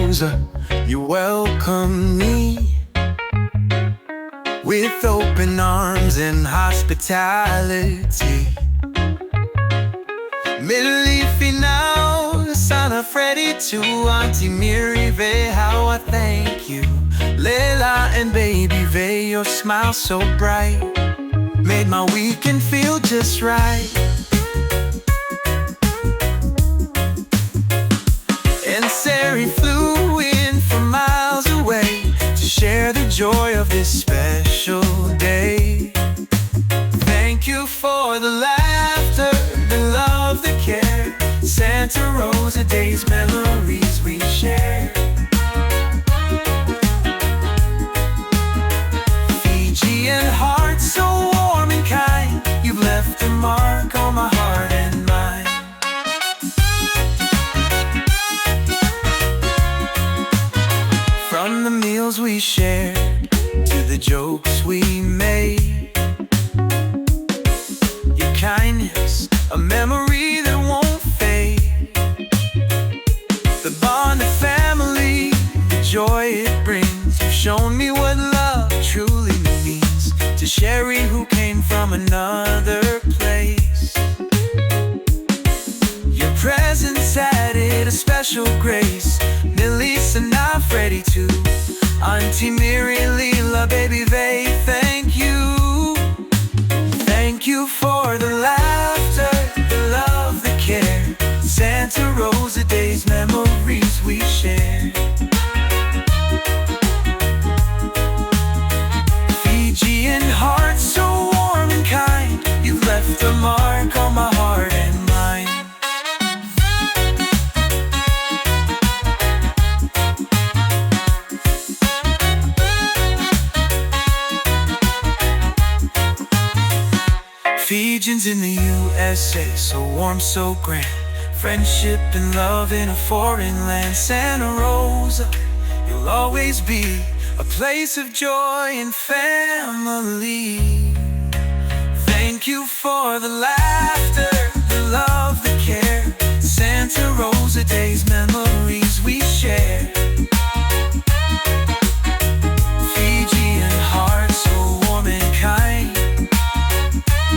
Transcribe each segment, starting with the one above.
Rosa, you welcome me with open arms and hospitality. Mili now, Santa Freddie to Aunty Miri, how I thank you. Lela and baby Ve, your smile so bright made my weekend feel just right. And Serry flew in from miles away to share the joy of this special day. Thank you for the laughter, the love, the care. Santa Rosa days, memories we share. Fijian heart so warm and kind, you've left a mark on my heart and mind. From the meals we shared to the jokes we made, your kindness, a memory that won't fade. The bond of family, the joy it brings. You've shown me what love truly means. To Serry, who came from another place, your presence added a special grace. Mili and now Freddie too, Aunty Miri, Lela, baby Ve, thank you. Thank you for the laughter, the love, the care. Santa Rosa days, memories we share. Fijian heart so warm and kind, you've left a mark on my heart and mind. Fijians in the USA, so warm, so grand. Friendship and love in a foreign land. Santa Rosa, you'll always be a place of joy and family. Thank you for the laughter, the love, the care. Santa Rosa days, memories we share. Fijian heart so warm and kind,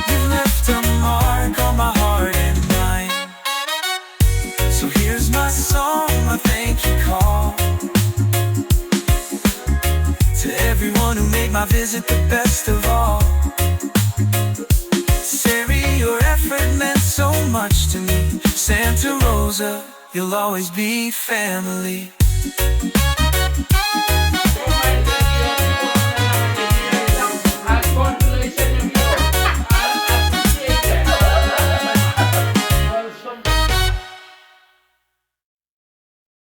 you've left a mark on my heart and mind. So here's my song, my thank you call, to everyone who made my visit the best of all. Serry, your effort meant so much to me. Santa Rosa, you'll always be family.